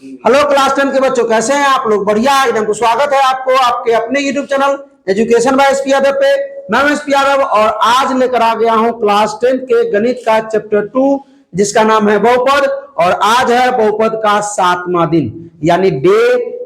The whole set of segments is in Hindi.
हेलो क्लास 10 के बच्चों, कैसे हैं आप लोग? बढ़िया एकदम। तो स्वागत है आपको आपके अपने YouTube channel education by SP Yadav पे। मैं एसपी यादव और आज लेकर आ गया हूं क्लास 10 के गणित का चैप्टर 2 जिसका नाम है बहुपद। और आज है बहुपद का 7वां दिन यानी डे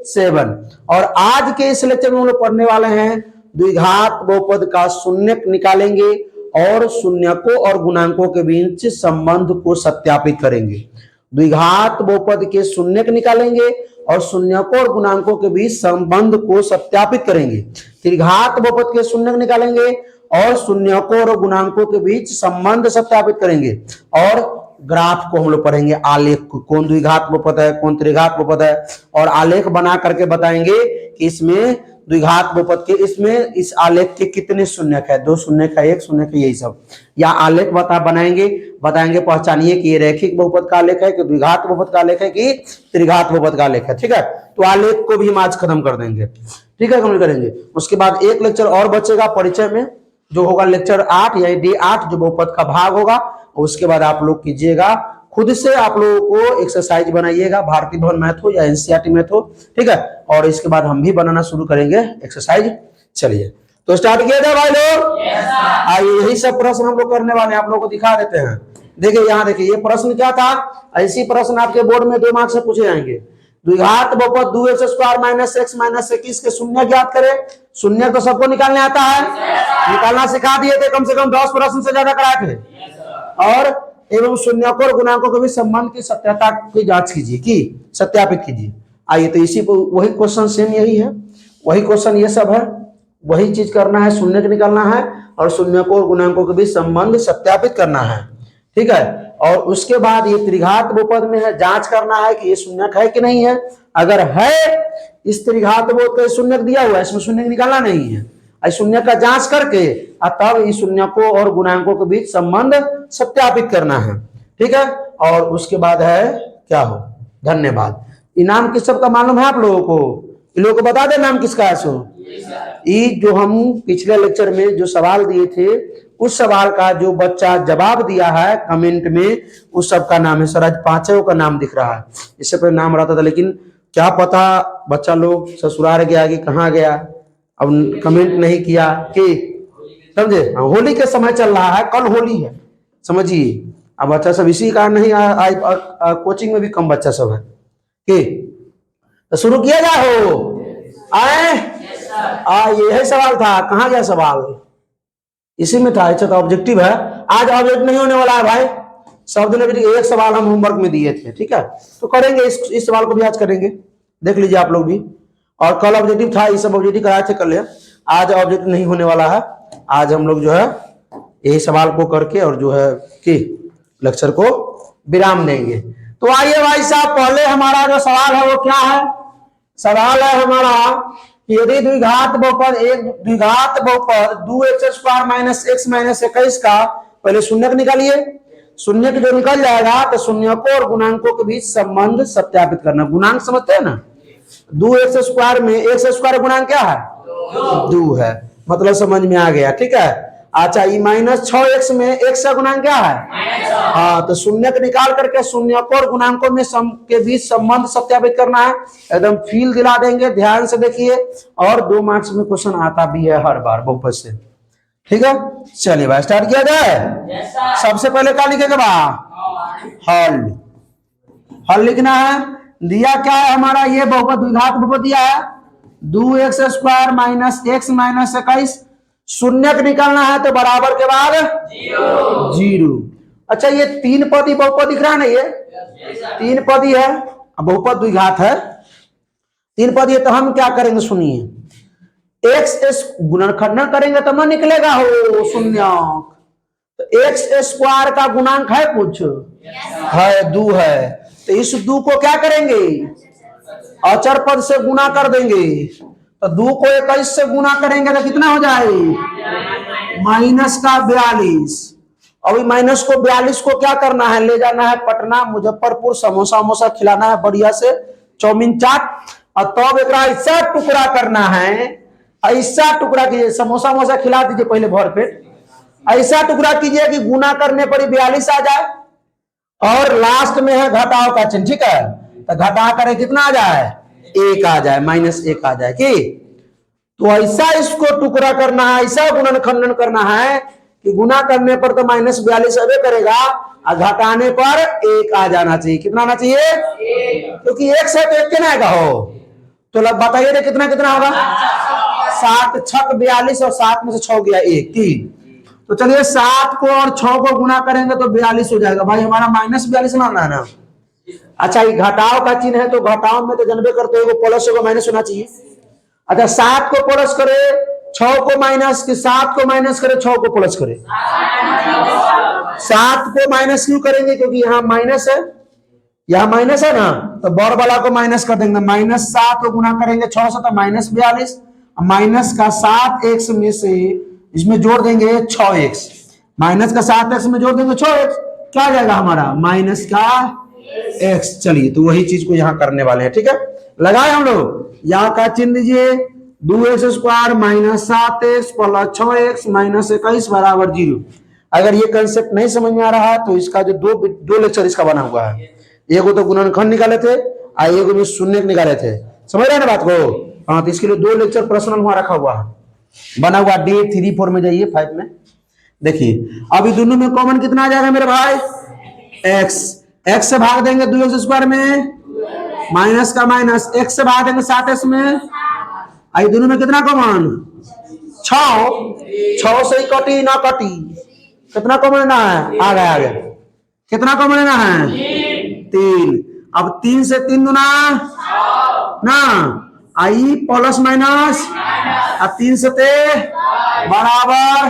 7। और आज के इस लेक्चर में हम लोग पढ़ने वाले हैं द्विघात बहुपद का शून्यक निकालेंगे और शून्यकों और गुणांकों के बीच संबंध को सत्यापित करेंगे। द्विघात बहुपद के शून्यक निकालेंगे और शून्यकों और गुणांकों के बीच संबंध को सत्यापित करेंगे। त्रिघात बहुपद के शून्यक निकालेंगे और शून्यकों और गुणांकों के बीच संबंध सत्यापित करेंगे। और ग्राफ को हम लोग पढ़ेंगे, आलेख को, कौन द्विघात बहुपद है कौन त्रिघात बहुपद है, और आलेख बना करके बताएंगे कि इसमें द्विघात बहुपद के इसमें इस आलेख के कितने शून्यक है, 2 शून्यक है 1 शून्यक है, यही सब या आलेख बताएंगे पहचानिए कि ये रैखिक बहुपद का आलेख है कि द्विघात बहुपद का आलेख है कि त्रिघात बहुपद का आलेख है। ठीक है, तो आलेख को भी हम आज खत्म कर देंगे। ठीक है, कंप्लीट करेंगे। उसके बाद एक लेक्चर और बचेगा परिचय में, जो होगा लेक्चर 8 या डे 8, जो बहुपद का भाग होगा। उसके बाद आप लोग कीजिएगा खुद से, आप लोगों को एक्सरसाइज बनाइएगा, भारतीय भवन मैथ हो या एनसीईआरटी मैथ हो। ठीक है, और इसके बाद हम भी बनाना शुरू करेंगे एक्सरसाइज। चलिए तो स्टार्ट किया जाए भाई लोग। आइए, यही सब प्रश्न हम लोग करने वाले हैं, आप लोगों को दिखा देते हैं। देखिए यहाँ देखिए, ये प्रश्न क्या था, ऐसी प्रश्न आपके बोर्ड में 2 मार्क्स से पूछे जाएंगे। द्विघात बहुपद 2x² - x - 21 के शून्य ज्ञात करें। शून्य तो सबको निकालने आता है, निकालना सिखा दिए थे, कम से कम 10 प्रश्न से ज्यादा कराए थे। और एवं शून्यकों और गुणांकों के बीच संबंध की सत्यता की जांच कीजिए, कि सत्यापित कीजिए। आइए, तो इसी को वही क्वेश्चन सेम यही है, वही क्वेश्चन ये सब है, वही चीज करना है, शून्यक निकालना है और शून्यकों और गुणांकों के बीच संबंध सत्यापित करना है। ठीक है, और उसके बाद ये त्रिघात बहुपद में है, जांच करना है कि ये शून्यक है कि नहीं है। अगर है, इस त्रिघात बहुपद का शून्यक दिया हुआ है, इसमें शून्यक निकालना नहीं है, शून्य का जांच करके तब इस शून्यकों और गुणांकों के बीच संबंध सत्यापित करना है। ठीक है, और उसके बाद है क्या हो, धन्यवाद। इनाम किस सब का मालूम है आप लोगों को? इन लोगों को बता दे नाम किसका है। सो ये जो हम पिछले लेक्चर में जो सवाल दिए थे, उस सवाल का जो बच्चा जवाब दिया है कमेंट में, उस सब का नाम है सर। आज 5 का नाम दिख रहा है, इससे पहले नाम रहता था, लेकिन क्या पता बच्चा लोग ससुराल गया कि कहाँ गया, अब कमेंट नहीं किया कि समझे। होली के समय चल रहा है, कल होली है, समझिए। अब बच्चा सब इसी कारण नहीं आए, कोचिंग में भी कम बच्चा सब है कि तो शुरू किया जाए हो आए। यही सवाल था, कहाँ गया सवाल, इसी में था। अच्छा, तो ऑब्जेक्टिव है, आज ऑब्जेक्ट नहीं होने वाला है भाई, सब दिन एक सवाल हम होमवर्क में दिए थे। ठीक है, तो करेंगे इस सवाल को भी आज करेंगे, देख लीजिए आप लोग भी। और कल ऑब्जेक्टिव था, ये सब ऑब्जेक्टिव कराए थे कल, आज ऑब्जेक्टिव नहीं होने वाला है। आज हम लोग जो है यही सवाल को करके और जो है कि लेक्चर को विराम देंगे। तो आइए भाई साहब, पहले हमारा जो सवाल है वो क्या है? सवाल है हमारा, यदि द्विघात बहुपद 2x² - x - 21 का पहले शून्यक निकालिए। शून्यक जो निकल जाएगा तो शून्यकों और गुणांकों के बीच संबंध सत्यापित करना। गुणांक समझते हैं ना, 2x² में x² गुणांक क्या है? 2 है, मतलब समझ में आ गया। ठीक है, अच्छा, ये -6x में x का गुणांक क्या है? हाँ, तो शून्यक निकाल करके शून्यकों और गुणांकों में के बीच संबंध सत्यापित करना है। एकदम फील दिला देंगे, ध्यान से देखिए। और 2 मार्क्स में क्वेश्चन आता भी है हर बार बहुपद से। ठीक है, चलिए भाई स्टार्ट किया जाए। सबसे पहले क्या लिखेगा? हल। हल लिखना है। दिया क्या है हमारा, ये बहुपद द्विघात बहुपद दिया है 2x² - x - 21। शून्यक निकालना है तो बराबर के बाद 0। अच्छा, ये 3 पदी बहुपद दिख रहा है ना, ये 3 पदी है, बहुपद द्विघात है, 3 पदी है। तो हम क्या करेंगे सुनिए, x गुणनखंडन करेंगे तब ना निकलेगा हो शून्यक। तो x² का गुणांक है कुछ है, 2 है, तो इस 2 को क्या करेंगे, अचर पद से गुना कर देंगे। तो 2 को 21 से गुना करेंगे तो कितना हो जाए, -42। अभी माइनस को 42 को क्या करना है, ले जाना है पटना मुजफ्फरपुर, समोसा वमोसा खिलाना है बढ़िया से, चाउमीन चाट। और तब एक ऐसा टुकड़ा करना है, ऐसा टुकड़ा कीजिए, समोसा वमोसा खिला दीजिए पहले भर पेट, ऐसा टुकड़ा कीजिए कि गुना करने पर 42 आ जाए। और लास्ट में है घटाव का चिन्ह। ठीक है, तो घटा करे कितना आ जाए, 1 आ जाए, -1 आ जाए कि। तो ऐसा इसको टुकड़ा करना है, ऐसा गुणनखंडन करना है कि गुना करने पर तो -42 अबे करेगा और घटाने पर 1 आ जाना चाहिए। कितना आना चाहिए, क्योंकि 1 से तो 1 के ना आएगा हो। तो लग बताइए रे कितना कितना होगा, 7 छक 42 और 7 में से 6 गया 1 3। तो चलिए 7 को और 6 को गुना करेंगे तो 42 हो जाएगा भाई, हमारा -42 मानना है ना। अच्छा ये घटाव का चिन्ह है तो घटाव में तो जनबे करते हो प्लस को माइनस होना चाहिए। अच्छा 7 को प्लस करे 6 को माइनस, कि 7 को माइनस करे 6 को प्लस करे, 7 को माइनस क्यों करेंगे, क्योंकि यहाँ माइनस है, यहाँ माइनस है ना, तो बड़ वाला को माइनस कर देंगे। -7 को गुना करेंगे 6 से तो -42, माइनस का 7x में से इसमें जोड़ देंगे 6x, माइनस का 7x में जोड़ देंगे 6x, क्या आ जाएगा हमारा माइनस का x। चलिए तो वही चीज को यहाँ करने वाले हैं, ठीक है। लगाए हम लोग, यहाँ का चिन्ह दीजिए 2x² -7x + 6x -21 बराबर 0। अगर ये कंसेप्ट नहीं समझ में आ रहा तो इसका जो दो लेक्चर इसका बना हुआ है, एगो तो गुणनखंड निकाले थे और एगो में शून्य निकाले थे, समझ रहे हैं ना बात को। हाँ तो इसके लिए 2 लेक्चर पर्सनल वहां रखा हुआ है, बना हुआ D 3 4 में जाइए 5 में देखिए। अभी दोनों में कॉमन कितना आ जाएगा मेरे भाई, x से भाग देंगे 2x² में, माइनस का माइनस, x से भाग देंगे 7x में, आई दोनों में कितना कॉमन 6 से ही कटी ना कटी, कितना कॉमन लेना है, आ गया कितना कॉमन लेना है 3। अब 3 से 3 गुना ना, आई प्लस माइनस, अब 3 से 3 बराबर,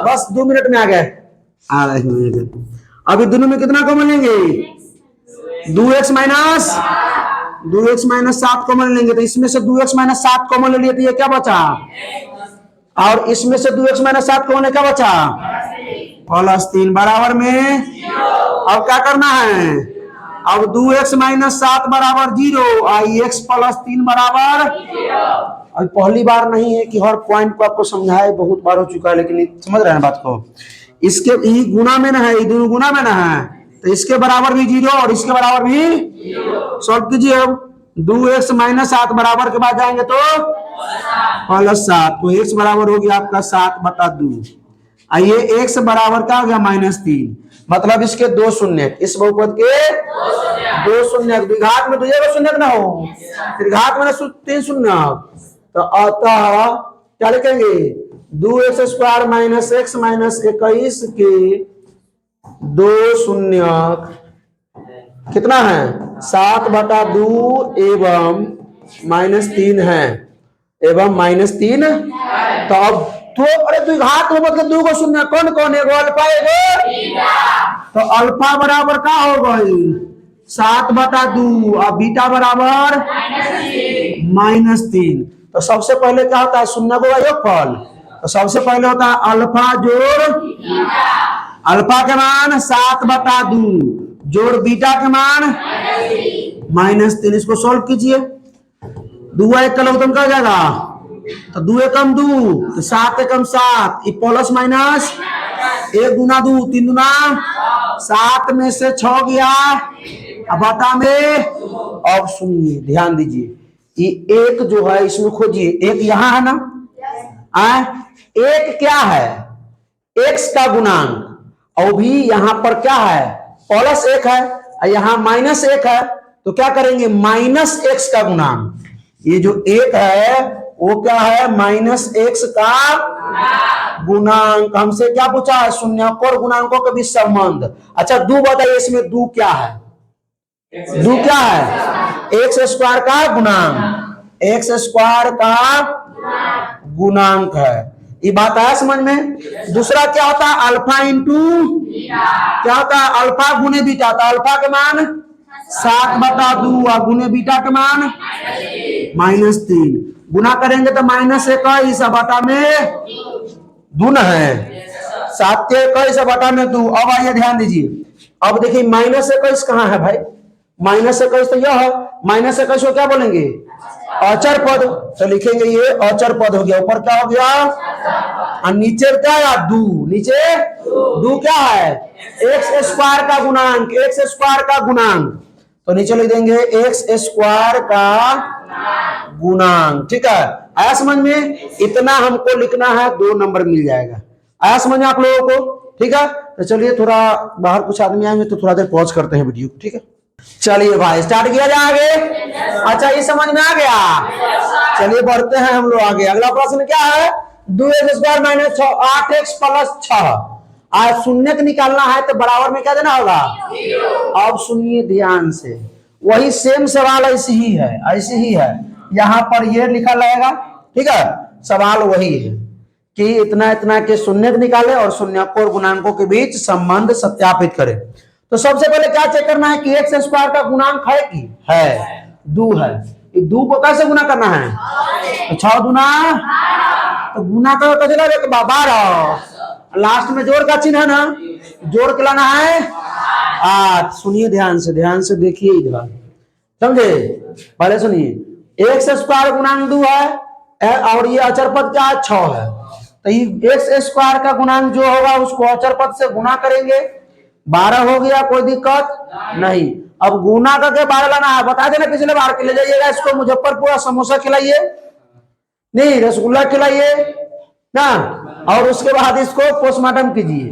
बस 2 मिनट में आ गए, आ रहे। अभी दोनों में कितना कॉमन लेंगे, 2x माइनस 7 कॉमन लेंगे, तो इसमें से 2x माइनस 7 कॉमन ले लिए तो ये क्या बचा, और इसमें से 2x माइनस 7 कॉमन क्या बचा, +3 बराबर में। अब क्या करना है, अब 2x माइनस 7 बराबर 0, x +3 बराबर। अब पहली बार नहीं है कि हर पॉइंट को आपको समझाए, बहुत बार हो चुका है, लेकिन समझ रहे हैं बात को। इसके ई गुना में ना है, ये दोनों गुना में ना है, तो इसके बराबर भी 0 और इसके बराबर भी। सॉल्व कीजिए अब, 2x माइनस 7 बराबर के बाद जाएंगे तो +7, तो x बराबर हो गया आपका 7/2। आइए x बराबर क्या हो गया -3, मतलब इसके 2 शून्य, इस बहुपद के 2 शून्य, द्विघात में 2 शून्य ना हो, त्रिघात में 3 शून्य, तो अतः क्या लिखेंगे 2x² - x - 21 के 2 शून्य कितना है 7/2 एवं -3 है, एवं -3। तो अब तो अरे द्विघात में मतलब 2 को शून्य, कौन कौन, एगो अल्फा एगो बीटा, तो अल्फा बराबर क्या हो गई 7/2 और बीटा बराबर -3। तो सबसे पहले क्या होता है, शून्य को योगफल, तो सबसे पहले होता है अल्फा जोड़ बीटा, अल्फा के मान 7/2 जोड़ बीटा के मान -3। इसको सॉल्व कीजिए, 2 1 का लघुत्तम क्या हो जाएगा, तो 2 एकम 2, तो 7 एकम 7, प्लस माइनस 1 दूना 2 3 दूना 7 में से 6 गया, अब बटा में। अब सुनिए ध्यान दीजिए, ये 1 जो है इसमें खोजिए, 1 यहाँ है ना, एक क्या है x का गुणांक, और भी यहाँ पर क्या है +1 है, यहाँ -1 है, तो क्या करेंगे -x का गुणांक, ये जो 1 है वो क्या है -x का गुणांक। हमसे क्या पूछा है, शून्यक और गुणांकों के बीच संबंध। अच्छा 2 बताइए, इसमें 2 क्या है, 2 क्या है x² का गुणांक, x² का गुणांक है, ये बात आया समझ में। दूसरा क्या होता है अल्फा इंटू क्या होता है, अल्फा गुने बीटा, तो अल्फा के मान 7/2 और गुने बीटा के मान -3, गुना करेंगे तो -21 बटा में 2 है, 7 के 21 बटा में 2। अब आइए ध्यान दीजिए, अब देखिए -21 कहाँ है भाई, -21 तो यह है, -21 को क्या बोलेंगे अचर पद, तो लिखेंगे ये अचर पद हो गया, ऊपर क्या हो गया और नीचे क्या है 2, नीचे 2 क्या है x² का गुणांक, x² का गुणांक, तो नीचे लिख देंगे एक्स स्क्वायर का गुणांक। ठीक है, आया समझ में? इतना हमको लिखना है, 2 नंबर मिल जाएगा। आया समझ में आप लोगों को? ठीक है, तो चलिए थोड़ा बाहर कुछ आदमी आएंगे तो थोड़ा देर पॉज करते हैं वीडियो। ठीक है, चलिए भाई स्टार्ट किया जाए आगे। अच्छा, ये समझ में आ गया? चलिए बढ़ते हैं हम लोग आगे। अगला प्रश्न क्या है? 2x square minus 8x plus 6। आज शून्य को निकालना है तो बराबर में क्या देना होगा? अब सुनिए ध्यान से, वही सेम सवाल ऐसी ही है, ऐसी ही है। यहाँ पर ये लिखा रहेगा। ठीक है, सवाल वही है कि इतना इतना के शून्य निकाले और शून्यकों और गुणांकों के बीच संबंध सत्यापित करें। तो सबसे पहले क्या चेक करना है कि एक्स स्क्वायर का गुणांक है कि है? 2 है। 2 को कैसे गुना करना है? तो 6 गुना, तो गुना कर 12, लास्ट में जोड़ का चिन्ह है ना, जोड़ के लाना है 8। सुनिए ध्यान से देखिए इधर, समझे? पहले सुनिए, एक्स स्क्वायर गुणांक 2 है और ये अचर पद क्या है? 6 है। तो एक्स स्क्वायर का गुणांक जो होगा उसको अचर पद से गुना करेंगे, 12 हो गया, कोई दिक्कत नहीं। अब गुना करके 12 लाना है। बता देना पिछले बार के ले जाइएगा इसको मुजफ्फरपुर, समोसा खिलाइए, नहीं रसगुल्ला खिलाइए ना, और उसके बाद इसको पोस्टमार्टम कीजिए।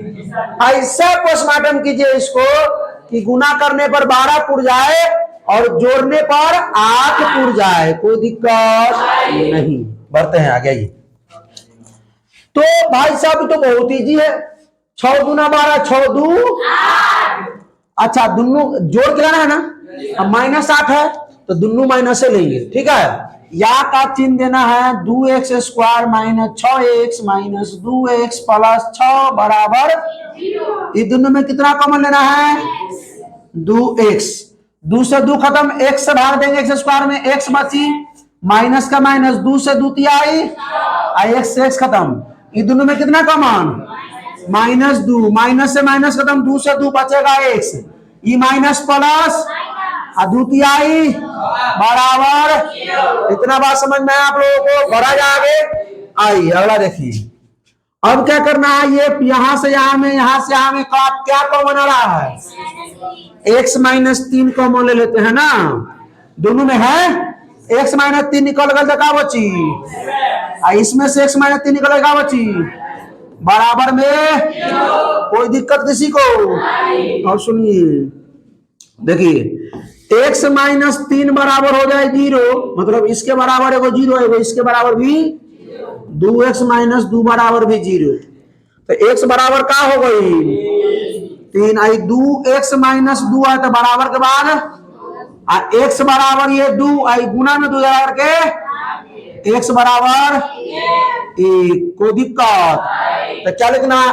ऐसा पोस्टमार्टम कीजिए इसको कि गुना करने पर 12 पुर जाए और जोड़ने पर 8 पुर जाए, कोई दिक्कत नहीं। बढ़ते हैं आगे। ये तो भाई साहब तो बहुत इजी है। 6 गुना 12, 6 2 8। अच्छा, दोनों जोड़ के लाना है ना, अब -8 है तो दोनों माइनस से लेंगे। ठीक है, या का चिन्ह देना है 2x square minus 6x minus 2x plus 6 बराबर 0। ये दोनों में कितना कॉमन लेना है? 2x। 2 से 2 खत्म, x से भाग देंगे x स्क्वायर में, x बची, माइनस का माइनस, 2 से 2 तिहाई, x से x खत्म। ये दोनों में कितना कॉमन? -2। माइनस से माइनस खत्म, 2 से 2 बचेगा x, ये माइनस प्लस अद्वितीय बराबर। इतना बात समझ में आप लोगों को? बढ़ा जाए आगे। आइए अगला देखिए। अब क्या करना है? ये यहां से यहां में, यहां से यहां में क्या कॉमन आ रहा है? x -3 कॉमन ले लेते हैं ना, दोनों में है। x -3 निकल गया तो क्या बची? इसमें से x -3 निकल गया, बची बराबर में। कोई दिक्कत किसी को? और सुनिए देखिए, x -3 बराबर हो जाए 0, मतलब इसके बराबर एगो 0 है, इसके बराबर भी 2x - 2 बराबर भी 0। तो x बराबर क्या हो गई? 3। आई 2x - 2 है तो बराबर के बाद x बराबर ये 2 आई गुना में 2 बराबर के x बराबर 1। कोई दिक्कत? तो क्या लिखना है?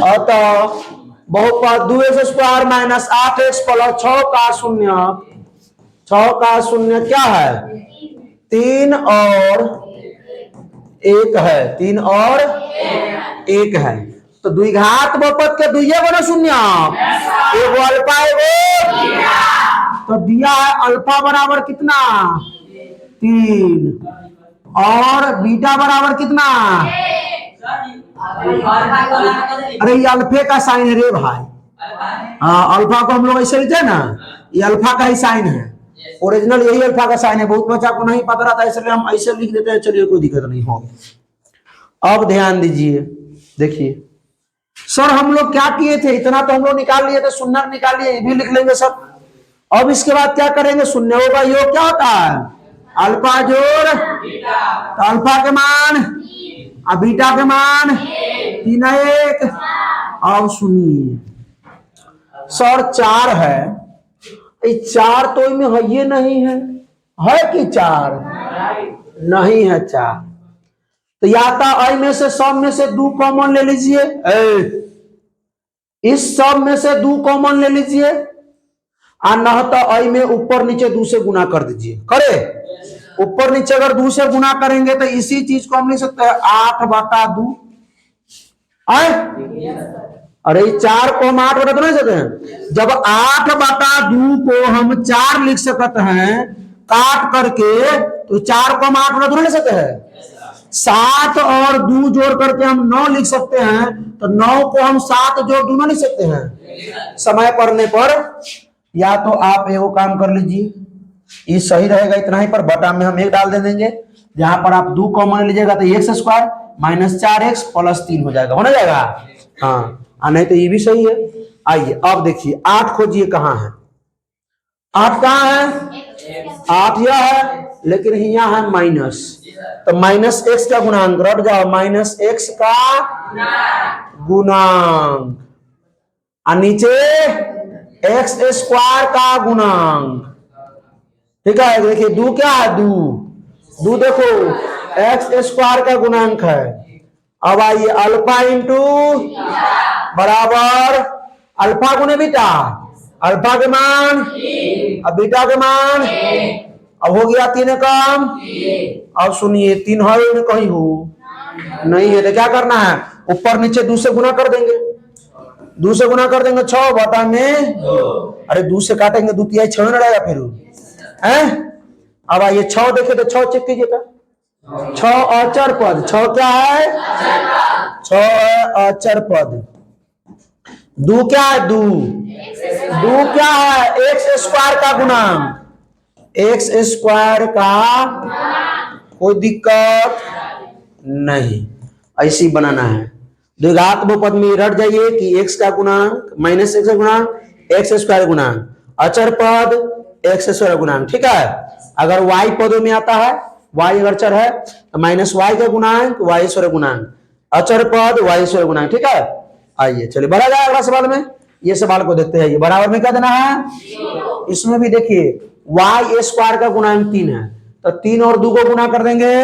अतः बहुपद 2x square minus 8x plus 6 का शून्य, 6 का शून्य क्या है? 3 और 1 है, 3 और 1 है। तो द्विघात बहुपद के दुइये गो ना शून्य, एगो अल्फा एगो, तो दिया है अल्फा बराबर कितना? 3 और बीटा बराबर कितना? अरे ये अल्फे का साइन है रे भाई। अल्फा को हम लोग ऐसे लिखते हैं ना, ये अल्फा का ही साइन है, ओरिजिनल यही अल्फा का साइन है। बहुत बच्चा को नहीं पता रहता, इसलिए हम ऐसे लिख देते हैं। चलिए कोई दिक्कत नहीं होगी। अब ध्यान दीजिए, देखिए सर हम लोग क्या किए थे? इतना तो हम लोग निकाल लिए थे, शून्य निकाल लिए, ये भी लिख लेंगे सर। अब इसके बाद क्या करेंगे? शून्यों का योग क्या होता है? अल्फा जोड़, तो अल्फा के मान और बीटा के मान 3 1। अब सुनिए सर 4 है, 4 तो इनमें है ये नहीं है कि 4 नहीं है 4, तो या तो आई में से सब में से 2 कॉमन ले लीजिए, इस सब में से 2 कॉमन ले लीजिए, और न तो आई में ऊपर नीचे 2 से गुना कर दीजिए। करे ऊपर नीचे अगर 2 से गुना करेंगे तो इसी चीज को हम लिख सकते हैं 8/2। आए अरे 4 को हम 8 बटा तो नहीं सकते हैं? जब 8/2 को हम 4 लिख सकते हैं काट करके, तो 4 को हम 8 बटा तो नहीं लिख सकते हैं? 7 और 2 जोड़ करके हम 9 लिख सकते हैं, तो 9 को हम 7 जोड़ 2 लिख सकते हैं। समय पड़ने पर या तो आप एगो काम कर लीजिए, ये सही रहेगा इतना ही, पर बटा में हम 1 डाल दे देंगे। जहां पर आप 2 कॉमन लीजिएगा तो x square minus 4x plus 3 हो जाएगा, होना जाएगा। हाँ, नहीं तो ये भी सही है। आइए अब देखिए 8 खोजिए, कहाँ है 8? कहाँ है 8? यह है, लेकिन यहाँ है माइनस, तो माइनस एक्स का गुणांक रट जाओ, माइनस एक्स का गुणांक, और नीचे एक्स स्क्वायर का गुणांक। ठीक है, देखिए 2 क्या है, 2 देखो एक्स स्क्वायर का गुणांक है। अब आइए अल्फा इंटू बराबर अल्फा गुने बीटा, अल्फा के मान अब बीटा के मान, अब हो गया 3 कम। अब सुनिए 3 है कहीं हो नहीं है, तो क्या करना है, ऊपर नीचे 2 से गुना कर देंगे, 2 से गुना कर देंगे 6 बटा में, अरे 2 से काटेंगे 2 तिहाई 6 न रहेगा फिर है। अब आइए 6 देखे तो 6 चेक कीजिएगा, 6 अचर पद, 6 क्या है 6 है अचर पद। 2 क्या है 2 क्या है एक्स स्क्वायर का गुणांक, एक्स स्क्वायर का, कोई दिक्कत नहीं, ऐसी बनाना है। द्विघात बहुपद में रट जाइए कि x का गुणांक माइनस एक्स का गुणांक एक्स स्क्वायर गुणांक, अचर पद एक्स स्क्वायर गुणांक। ठीक है, अगर y पदों में आता है, y अगर चर है तो माइनस y का गुणांक y स्क्वायर गुणांक, अचर पद y स्क्वायर गुणांक। ठीक है, आइए चलिए बढ़ा जाए अगला सवाल में। ये सवाल को देखते हैं, ये बराबर में क्या देना है, इसमें भी देखिए y स्क्वायर का गुणांक 3 है, तो 3 और 2 को गुना कर देंगे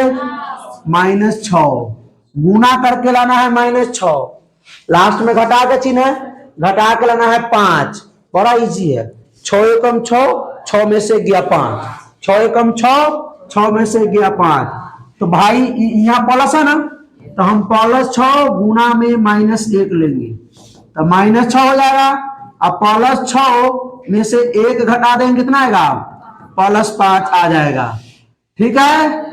माइनस 6, गुना करके लाना है माइनस 6, लास्ट में घटा के चिन्ह है, घटा के लाना है 5, बड़ा इजी है। 6 एकम 6, 6 में से गया 5, 6 एकम 6, 6 में से गया 5, तो भाई यहाँ प्लस है ना, तो हम प्लस 6 गुना में माइनस 1 लेंगे, तो माइनस 6 हो जाएगा। अब प्लस 6 में से 1 घटा देंगे, कितना आएगा प्लस 5 आ जाएगा। ठीक है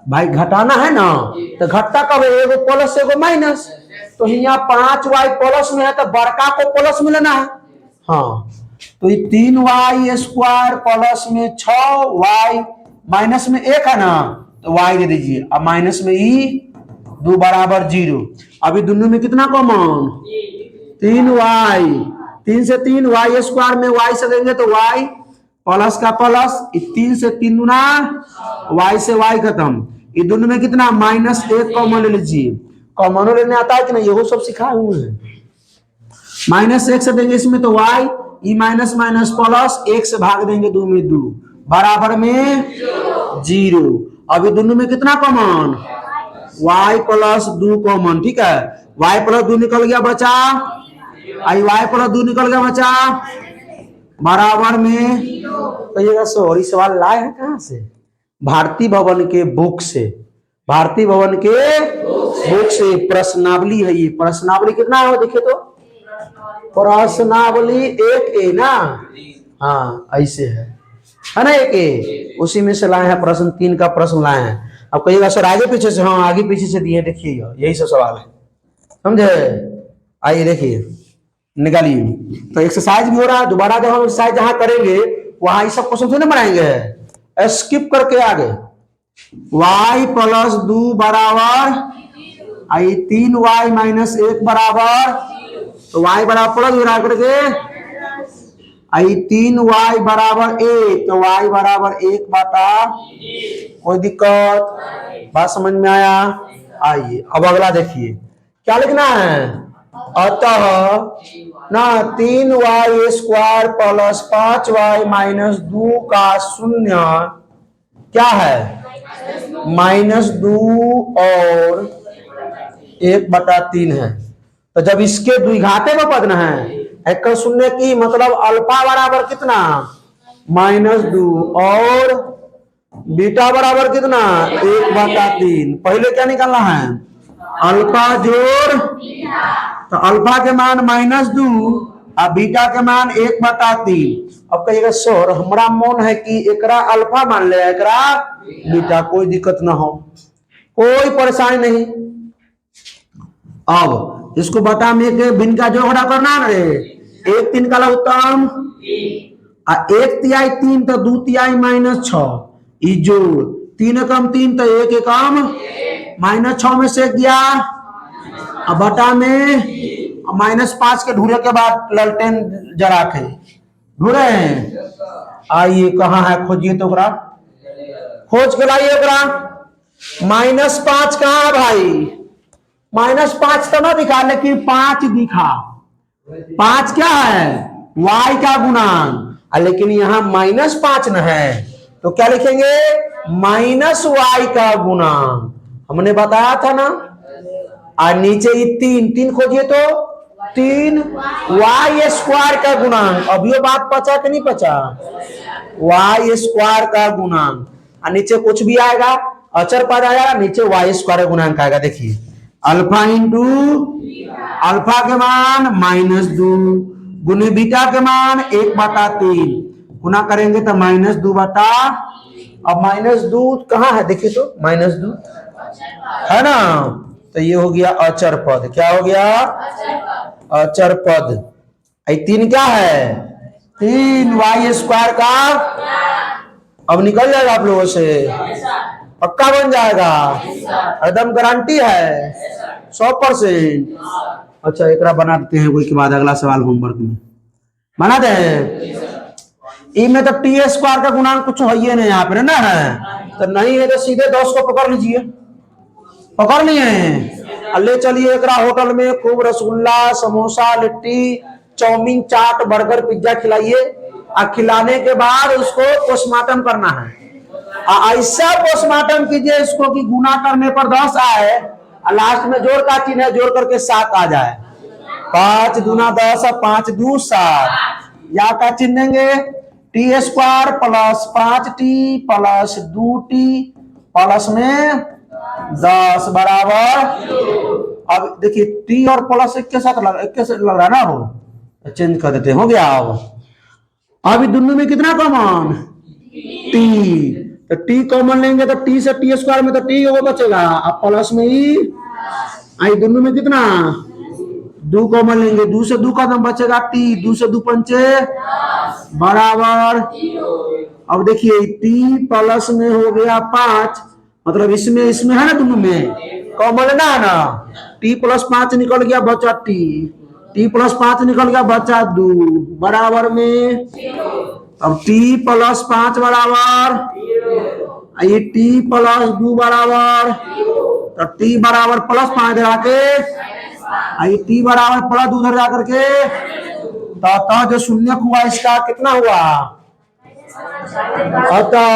भाई, घटाना है ना, तो घटता कब है, एगो प्लस एगो माइनस, तो यहाँ 5y प्लस में है तो बड़का को प्लस में लेना है। हाँ, तो ये 3y स्क्वायर प्लस में 6y माइनस में 1 है ना, तो y दे दीजिए, अब माइनस में ई 2 बराबर 0। अभी दोनों में कितना कॉमन 3y, 3 से 3 y स्क्वायर में y से देंगे तो y प्लस का प्लस, 3 से 3 गुना y से y खत्म, ये दोनों में कितना माइनस 1 कॉमन ले लीजिए। कॉमन लेने आता है कि नहीं, ये सब सिखाए हुए हैं। माइनस 1 से देंगे इसमें तो y, E minus minus plus, 1 से भाग देंगे 2 में 2 बराबर में 0। अभी दोनों में कितना कॉमन y प्लस 2 कॉमन। ठीक है, y प्लस 2 निकल गया बचा, आई y प्लस 2 निकल गया बचा बराबर में, कहिएगा सॉरी सवाल लाए हैं कहां से, भारती भवन के बुक से, भारती भवन के बुक से प्रश्नावली है ये। प्रश्नावली कितना है देखिए तो, प्रश्नावली 1A ना, हाँ ऐसे है ना 1A, उसी में से लाए हैं प्रश्न 3 का प्रश्न लाए हैं। अब कहिएगा सर आगे पीछे से, हाँ आगे पीछे से दिए, देखिएगा यही सब सवाल है, समझे। आइए देखिए निकालिए, तो एक्सरसाइज भी हो रहा है। दोबारा जब हम एक्सरसाइज जहां करेंगे वहां ये सब क्वेश्चन थोड़ी बनाएंगे, स्किप करके आगे। y प्लस 2 बराबर आई 3y माइनस 1 बराबर, तो y बराबर प्लस गिरा करके आई 3y बराबर 1, तो y बराबर 1 बटा, कोई दिक्कत, बात समझ में आया। आइए अब अगला देखिए क्या लिखना है, अतः ना 3y square plus 5y minus 2 का शून्य क्या है -2 और 1/3 है। तो जब इसके द्विघाते में पद है, एक शून्य की मतलब अल्फा बराबर कितना -2 और बीटा बराबर कितना 1/3। पहले क्या निकालना है अल्फा जोड़, तो अल्फा के मान -2 और बीटा के मान 1/3। अब कहिएगा सर हमारा मन है कि एकरा अल्फा मान ले एकरा बीटा, कोई दिक्कत ना हो, कोई परेशानी नहीं। अब इसको बता में के भिन्न का जोड़ करना रे, एक 3 का लघुत्तम एक तिहाई 3 तो 2 तिहाई -6 ई जोड़ 3 एकम 3 तो 1 एकम -6 में से गया अब बटा में -5 के ढूंढे के बाद ललटेन जरा के ढूंढे आइए कहाँ है खोजिए तो ओकरा खोज के लाइए ओकरा -5 कहाँ है भाई -5 तो ना दिखा लेकिन 5 दिखा 5 क्या है y का गुणांक लेकिन यहाँ -5 न है तो क्या लिखेंगे -y का गुणांक हमने बताया था ना और नीचे ये 3 खोजिए तो 3y² का गुणांक अब ये बात पचा कि नहीं पचा y² का गुणांक और नीचे कुछ भी आएगा अचर पद आएगा नीचे y² का गुणांक आएगा देखिए अल्फा इंटू अल्फा के मान -2 गुने बीटा के मान 1/3 गुना करेंगे तो -2 बटा अब -2 कहाँ है देखिए तो -2 है ना तो ये हो गया अचर पद क्या हो गया अचर पद 3 क्या है 3y² का अब निकल जाएगा आप लोगों से पक्का बन जाएगा एकदम गारंटी है 100%। अच्छा एक बना देते हैं कोई के बाद अगला सवाल होमवर्क में बना दे में तो t² का गुणांक कुछ है ही नहीं यहाँ पे ना है तो नहीं है तो सीधे 10 को पकड़ लीजिए पकड़ लिए ले चलिए एक होटल में खूब रसगुल्ला समोसा लिट्टी चाउमीन चाट बर्गर पिज्जा खिलाइए और खिलाने के बाद उसको पोस्टमार्टम करना है ऐसा पोस्टमार्टम कीजिए इसको कि गुना करने पर 10 आए और लास्ट में जोड़ का चिन्ह है जोड़ करके 7 आ जाए 5 दूना 10 और 5 दू 7 या का चिन्ह देंगे t² plus 5t plus 2t plus में 10 बराबर अब देखिए t और प्लस एक के साथ लग रहा है ना वो चेंज कर देते हो गया अभी दोनों में कितना कॉमन t तो t कॉमन लेंगे तो t से t² में तो t वो बचेगा अब प्लस में ही आई दोनों में कितना 2 कॉमन लेंगे 2 से 2 का दम बचेगा t 2 से 2 पंचे बराबर अब देखिए t प्लस में हो गया 5 मतलब इसमें है ना दोनों में कॉमन ना है ना t प्लस 5 निकल गया बचा t प्लस 5 निकल गया बचा 2 बराबर में अब t प्लस 5 बराबर ये t प्लस 2 बराबर तो t बराबर प्लस 5 लगा के ये t बराबर प्लस 2 उधर जाकर के तो जो शून्य हुआ इसका कितना हुआ अतः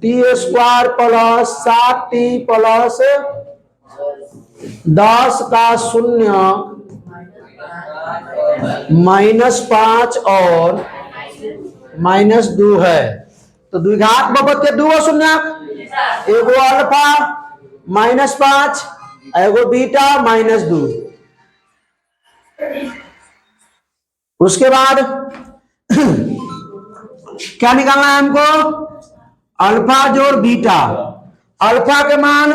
t² प्लस 7t प्लस 10 का शून्य -5 और -2 है तो द्विघात बाबत के 2 शून्य एगो अल्फा -5 एगो बीटा -2 उसके बाद क्या निकालना है हमको अल्फा जोड़ बीटा अल्फा के मान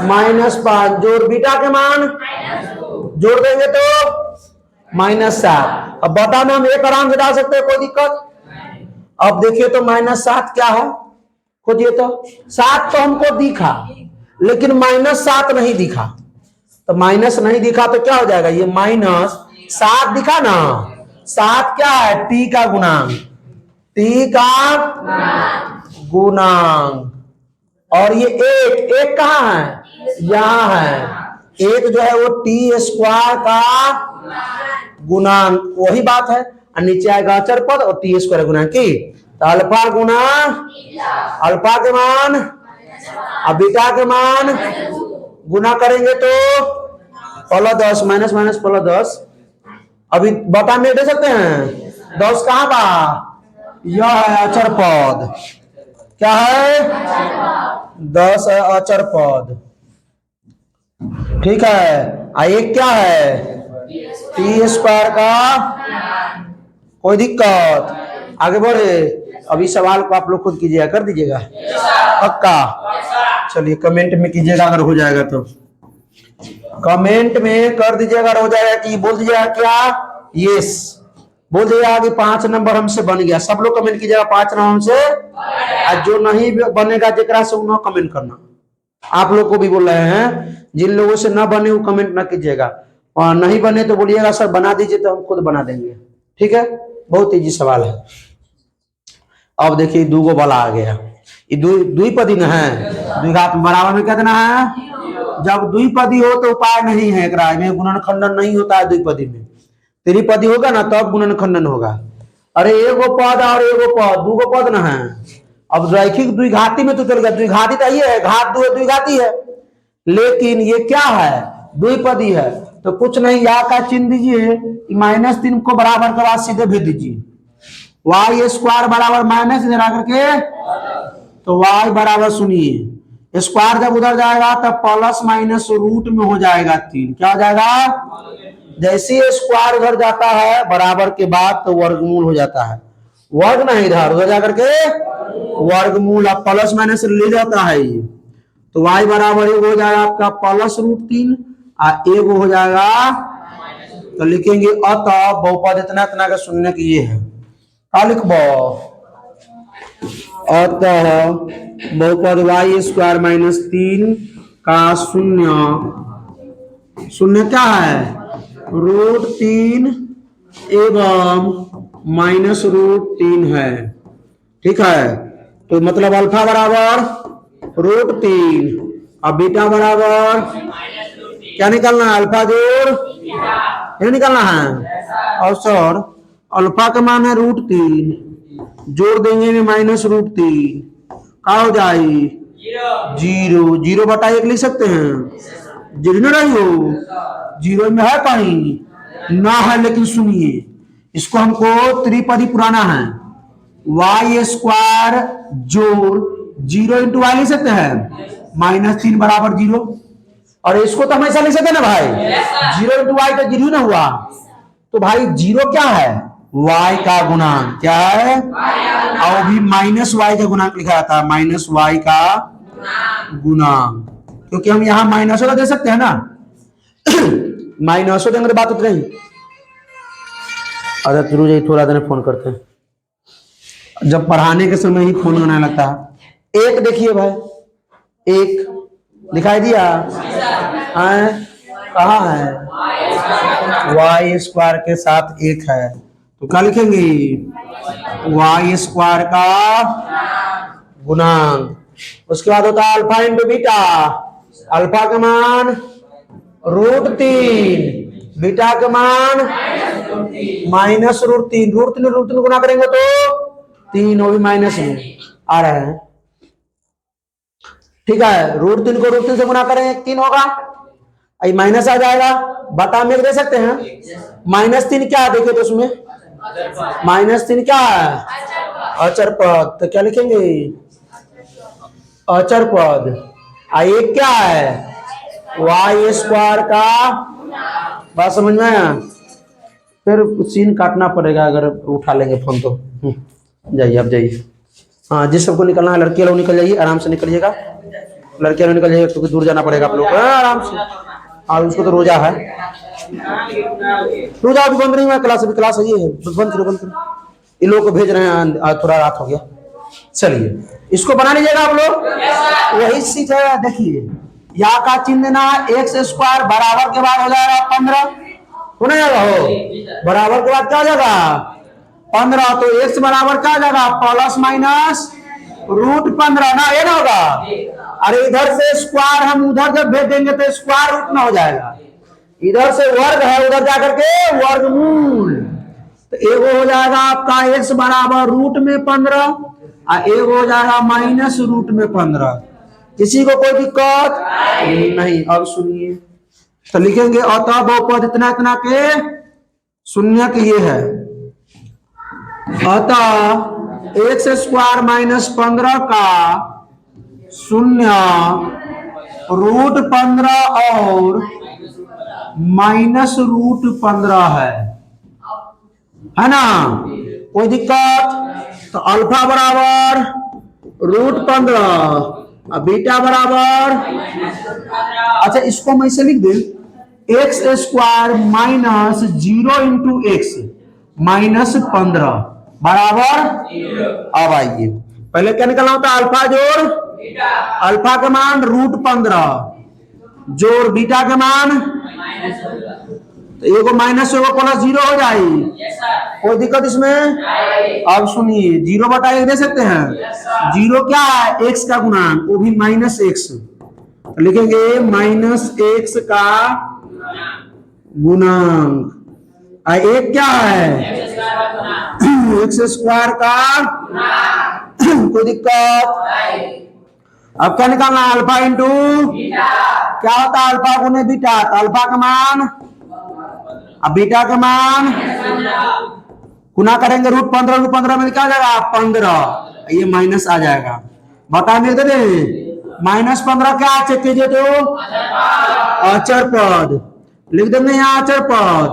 -5 जोड़ बीटा के मान जोड़ देंगे तो -7 अब बटा में हम एक आराम से डाल सकते हैं कोई दिक्कत अब देखिए तो -7 क्या है खोजिए तो 7 तो हमको दिखा लेकिन -7 नहीं दिखा तो माइनस नहीं दिखा तो क्या हो जाएगा ये -7 दिखा ना 7 क्या है t का गुणांक t का गुणांक और ये एक कहाँ है यहाँ है एक जो है वो t² का गुणांक वही बात है और नीचे आएगा अचर पद और t² गुणांक की तो अल्फा गुना अल्फा के मान और बीटा के मान गुना करेंगे तो +10 माइनस +10 अभी बता में दे सकते हैं 10 कहाँ बा यह है अचर पद क्या है 10 है अचर पद ठीक है एक क्या है t² का कोई दिक्कत आगे बढ़े अभी सवाल को आप लोग खुद कीजिएगा कर दीजिएगा पक्का चलिए कमेंट में कीजिएगा अगर हो जाएगा तो कमेंट में कर दीजिएगा अगर हो जाएगा कि बोल दीजिएगा क्या यस, बोल दिया कि 5 नंबर हमसे बन गया। सब लोग कमेंट कीजिएगा 5 नंबर हमसे, और जो नहीं बनेगा जेकरा से उन्होंने कमेंट करना। आप लोग को भी बोल रहे हैं, जिन लोगों से ना बने वो कमेंट ना कीजिएगा, और नहीं बने तो बोलिएगा सर बना दीजिए, तो हम खुद बना देंगे। ठीक है, बहुत इजी सवाल है। अब देखिए दूगो वाला आ गया, ये द्विपदी न है, द्विघात बराबर में क्या देना है। जब द्विपदी हो तो उपाय नहीं है, में गुणनखंडन नहीं होता है द्विपदी में। त्रिपदी होगा ना तब गुणनखंडन होगा। अरे एगो पद और एगो पद, दूगो पद न है। अब रैखिक द्विघाती में तो चल गया, द्विघाती तो ये है, घात दो द्विघाती है, लेकिन ये क्या है, द्विपदी है। तो कुछ नहीं, या का चिन्ह दीजिए, -3 को बराबर के बाद सीधे भेज दीजिए, वाई स्क्वायर बराबर माइनस इधर आकर के, तो वाई बराबर सुनिए, स्क्वायर जब उधर जाएगा तब प्लस माइनस रूट में हो जाएगा 3। क्या हो जाएगा, जैसे स्क्वायर उधर जाता है बराबर के बाद तो वर्गमूल हो जाता है। वर्ग नहीं, इधर उधर जाकर के वर्गमूल, अब प्लस माइनस ले जाता है ये, तो y बराबर एगो हो जाएगा आपका +√3 और एगो हो जाएगा, तो लिखेंगे अतः बहुपद इतना इतना का शून्य की ये है। क्या लिखबो, अतः बहुपद y² - 3 का शून्य क्या है, √3 एवं -√3 है। ठीक है, तो मतलब अल्फा बराबर √3 और बीटा बराबर क्या निकालना है, अल्फा जोड़ क्या निकालना है। और सर अल्फा का मान है √3, जोड़ देंगे में -√3, क्या हो जाए 0, 0/1 लिख सकते हैं। जीरो न रही हो, 0 में है कहीं ना है, लेकिन सुनिए इसको हमको त्रिपदी पुराना है, y² जोड़ 0 × y लिख सकते हैं, -3 बराबर 0। और इसको तो हमेशा लिख सकते हैं ना भाई, 0 × y तो 0 ना हुआ, तो भाई 0 क्या है, y का गुणांक। क्या है, और भी -y का गुणांक लिखा जाता है, -y का गुणांक, क्योंकि हम यहाँ माइनस दे सकते हैं ना, माइनस देंगे तो बात उतनी ही। अरे तुरु जी थोड़ा देर फोन करते हैं, जब पढ़ाने के समय ही फोन करने लगता है। एक देखिए भाई, एक दिखाई दिया है, कहाँ है, y² के साथ 1 है, तो क्या लिखेंगे, y² का गुणांक। उसके बाद होता है अल्फा × बीटा, अल्फा का मान √3, बीटा का मान -√3, √3 गुना करेंगे तो 3, वो भी माइनस में आ रहा है। ठीक है, √3 को √3 से गुना करेंगे 3 होगा, आई माइनस आ जाएगा, बटा में दे सकते हैं। -3 क्या है देखिए, तो उसमें -3 क्या है, अचर पद, तो क्या लिखेंगे, अचर पद। एक क्या है, y² का, बात समझ में आया। फिर सीन काटना पड़ेगा अगर उठा लेंगे फोन तो। जाइए अब जाइए, हाँ जिस सबको निकलना है लड़कियां लोग निकल जाइए, आराम से निकलिएगा, लड़कियां लोग निकल जाइए, क्योंकि दूर जाना पड़ेगा आप लोग आराम से। और उसको तो रोजा है, रोजा अभी बंद नहीं हुआ, क्लास अभी क्लास है, ये बंद करो बंद करो, इन लोगों को भेज रहे हैं, थोड़ा रात हो गया। चलिए इसको बना लीजिएगा आप लोग, वही चीज है। देखिए या का चिन्ह देना, x² बराबर के बाद हो जाएगा 15, हो नहीं जाएगा, हो बराबर के बाद क्या हो जाएगा 15, तो x बराबर क्या हो जाएगा ±√15 ना, ये ना होगा। अरे इधर से स्क्वायर हम उधर जब भेज देंगे तो स्क्वायर रूट में हो जाएगा, इधर से वर्ग है उधर जाकर के वर्गमूल, तो एगो हो जाएगा आपका x बराबर √15 और एगो हो जाएगा -√15। किसी को कोई दिक्कत नहीं। अब सुनिए, तो लिखेंगे अतः बहुपद इतना इतना के शून्य के ये है, अतः x² - 15 का शून्य √15 और -√15 है ना, कोई दिक्कत। तो अल्फा बराबर √15 और बीटा बराबर, अच्छा इसको मैं इसे लिख दे, x square minus 0 into x minus 15 बराबर। अब आइए पहले क्या निकलना होता है, अल्फा जोड़ बीटा, अल्फा का मान √15 जोड़ बीटा का मान, तो एगो माइनस एगो प्लस 0 हो जाएगी, कोई दिक्कत इसमें। अब सुनिए 0/1 दे सकते हैं, 0 क्या है, एक्स का गुणांक, वो भी -x, लिखेंगे -x का गुणांक, एक क्या है एक्स स्क्वायर का, कोई दिक्कत। अब क्या निकालना, अल्फा इंटू क्या होता है, अल्फा गुने बीटा, तो अल्फा का मान अब बीटा का मान गुना करेंगे √15 में क्या जाएगा 15, ये माइनस आ जाएगा, बता में दे -15 क्या चेक कीजिए तो अचर पद लिख देंगे यहाँ, अचर पद,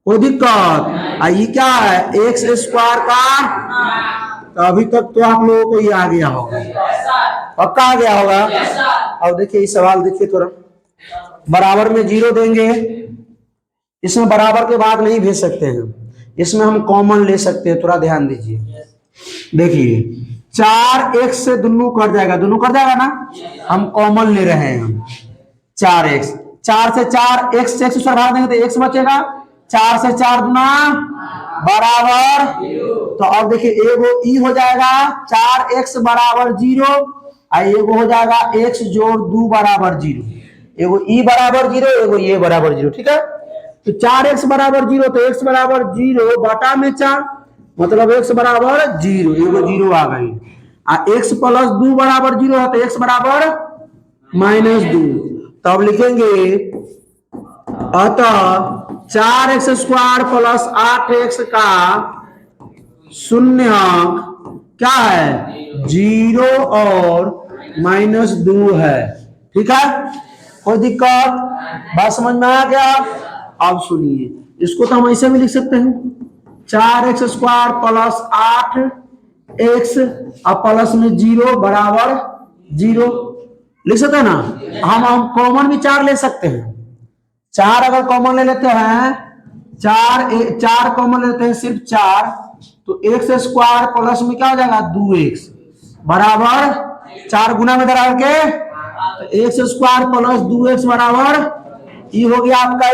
कोई दिक्कत। ये क्या है एक्स स्क्वायर का, तो अभी तक तो आप लोगों को ये आ गया होगा, पक्का आ गया होगा। अब देखिए इस सवाल देखिए थोड़ा, बराबर में 0 देंगे, इसमें बराबर के बाद नहीं भेज सकते हैं, इसमें हम कॉमन ले सकते हैं, थोड़ा ध्यान दीजिए। देखिए 4x से दोनों कट जाएगा, दोनों कट जाएगा ना, हम कॉमन ले रहे हैं, हम 4x, 4 से 4 x से x भाग देंगे तो x बचेगा, 4 से 4 गुना बराबर, तो अब देखिए एगो ई हो जाएगा 4x बराबर 0, एगो हो जाएगा x जोड़ 2 बराबर 0, एगो ई बराबर 0, एगो ये बराबर 0, ठीक है। तो 4x बराबर 0, तो x बराबर 0 बटा में 4, मतलब x बराबर 0, एगो 0 आ गई, x प्लस 2 बराबर 0 है, तो x बराबर -2, तब लिखेंगे अतः 4x स्क्वायर प्लस 8x का शून्यक क्या है 0 और -2 है, ठीक है, कोई दिक्कत, बात समझ में आ गया। अब सुनिए इसको तो हम ऐसे भी लिख सकते हैं, 4x स्क्वायर प्लस 8x और प्लस में 0 बराबर 0 लिख सकते हैं ना। हम कॉमन भी 4 ले सकते हैं, 4 अगर कॉमन ले लेते हैं, 4 कॉमन लेते हैं सिर्फ 4, तो x स्क्वायर प्लस में क्या हो जाएगा 2x बराबर 4 गुना में डाल के, तो x स्क्वायर प्लस 2x बराबर, ये हो गया आपका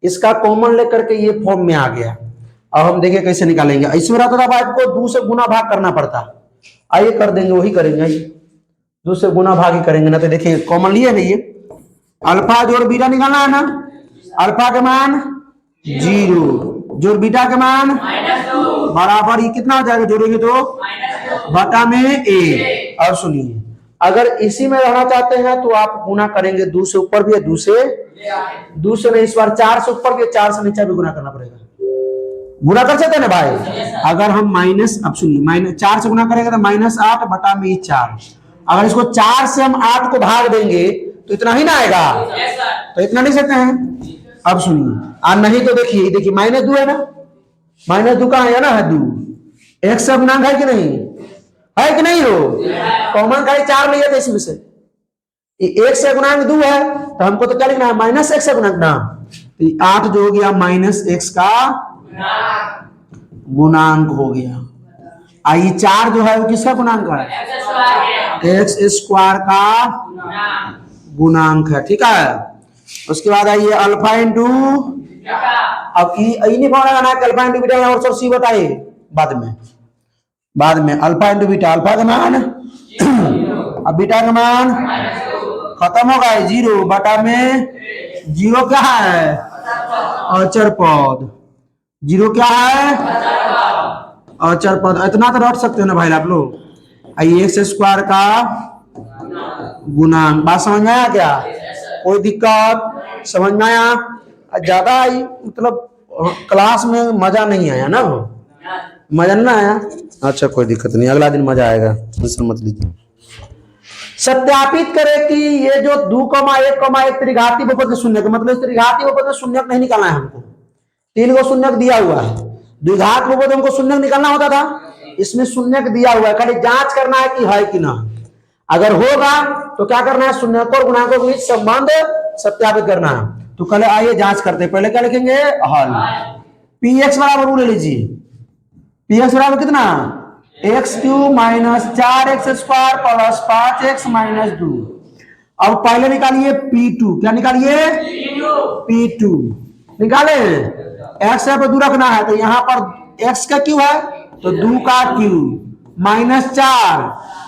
इसका कॉमन लेकर के ये फॉर्म में आ गया। अब हम देखिए कैसे निकालेंगे, इसमें रहता था आपको 2 से गुना भाग करना पड़ता, आइए कर देंगे, वही करेंगे, 2 से गुना भाग ही करेंगे ना। तो देखिए कॉमन लिए नहीं, ये अल्फा जोड़ बीटा निकालना है ना, अल्फा का मान 0 जोड़ बीटा का मान बराबर, ये कितना हो जाएगा जोड़ेंगे तो बटा में 1। और सुनिए अगर इसी में रहना चाहते हैं तो आप गुना करेंगे, 2 से ऊपर भी है, 2 से नहीं, इस बार 4 से ऊपर भी, 4 से नीचे भी गुना करना पड़ेगा, गुना कर सकते हैं ना भाई। अगर हम माइनस, अब सुनिए -4 से गुना करेंगे तो -8 बटा में 4, अगर इसको 4 से हम 8 को भाग देंगे तो इतना ही ना आएगा, तो इतना नहीं सकते हैं। अब सुनिए नहीं तो देखिए -2 है ना, -2 कहाँ है ना, है 2, एक से गुणांक है कि नहीं, है कि नहीं हो, कॉमन खाली 4 लिया था इसमें से, 1 से गुणांक 2 है, तो हमको तो क्या लिखना है -x से गुणांक ना, तो 8 जो हो गया -x का गुणांक हो गया। ये 4 जो है वो किसका गुणांक है, x स्क्वायर का गुणांक है, ठीक है। उसके बाद आइए अल्फा इंटू, अब नहीं पढ़ा ना कि अल्फा इंटू बीटा और सब सी बताइए बाद में अल्फा इंटू बीटा, अल्फा का मान अब बीटा का मान खत्म होगा 0 बटा में 0 क्या है अचर पद, 0 क्या है अचर पद, इतना तो रट सकते हो ना भाई आप लोग। आइए x स्क्वायर का गुणांक, बात समझ में आया क्या, कोई दिक्कत समझ में आया, ज्यादा आई मतलब क्लास में मजा नहीं आया ना, मजा नहीं आया, अच्छा कोई दिक्कत नहीं, अगला दिन मजा आएगा, टेंशन मत लीजिए। सत्यापित करें कि ये जो 2,1,1 त्रिघाती बहुपद के शून्यक, मतलब त्रिघाती बहुपद में शून्यक नहीं निकालना है हमको, 3 को शून्यक दिया हुआ है, द्विघात बहुपद हमको शून्यक निकालना होता था, इसमें शून्यक दिया हुआ है, खाली जांच करना है कि है कि ना, अगर होगा तो क्या करना है शून्यक और गुणांकों के बीच संबंध सत्यापित करना है। तो कल आइए जांच करते हैं। पहले क्या लिखेंगे, हल। पी एक्स बराबर वो ले लीजिए, पी एक्स बराबर कितना, x cube minus 4x square plus 5x minus 2। अब पहले निकालिए P2, क्या निकालिए, P2 निकाले। x पे 2 रखना है तो यहाँ पर x का क्यू है तो 2 का क्यू माइनस 4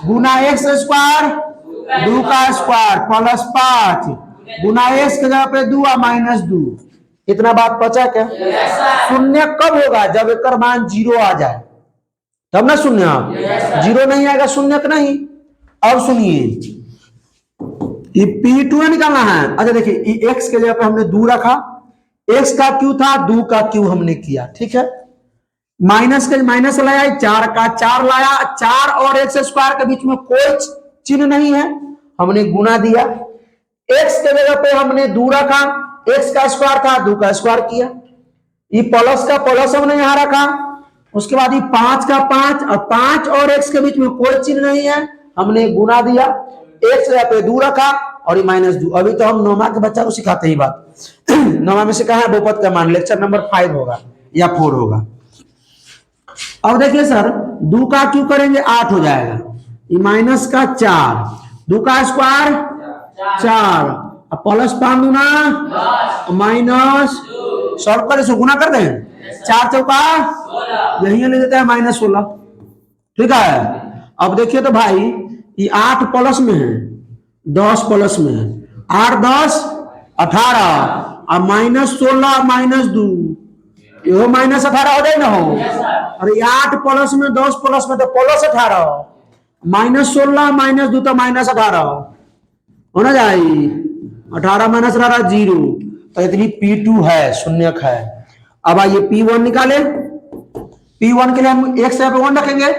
गुना x स्क्वायर 2 का स्क्वायर प्लस 5 गुना x के जगह पे 2 और माइनस 2। इतना बात बचा क्या? शून्य कब होगा, जब एक मान 0 आ जाए तब ना शून्य। आप 0 नहीं आएगा शून्य का नहीं। अब सुनिए, ये P2 निकालना है। अच्छा देखिए, x के जगह पे हमने 2 रखा, x का क्यू था 2 का क्यू हमने किया, ठीक है। माइनस के माइनस लाया, 4 का 4 लाया, 4 और x स्क्वायर के बीच में कोई चिन्ह नहीं है, हमने गुना दिया। x के जगह पे हमने 2 रखा, x का स्क्वायर था 2 का स्क्वायर किया। ये प्लस का प्लस हमने यहां रखा। उसके बाद ये 5 का 5 और 5 और x के बीच में कोई चिन्ह नहीं है, हमने गुना दिया। x जगह पे 2 रखा और ये माइनस 2। अभी तो हम 9वीं के बच्चा को सिखाते ही बात 9वीं में सिखाया है बहुपद का मान, लेक्चर नंबर 5 होगा या 4 होगा। अब देखिए सर, 2 का क्यू करेंगे 8 हो जाएगा, ये माइनस का 4, 2 का स्क्वायर 4 प्लस 5 गुना माइनस, सॉल्व कर इसको गुना कर दें, 4 चौका यही ले लेते हैं माइनस 16, ठीक है। अब देखिए तो भाई ये 8 प्लस में है, 10 प्लस में है, 8 10 18 और माइनस 16 माइनस 2, ये माइनस 18 हो जाए ना हो। अरे 8 प्लस में 10 प्लस में तो प्लस 18, माइनस 16 माइनस 2 तो माइनस 18 हो ना जाए। 18 माइनस 18 0, तो इतनी P2 है, शून्यक है। अब आइए P1 निकाले। P1 के लिए हम x पे 1 रखेंगे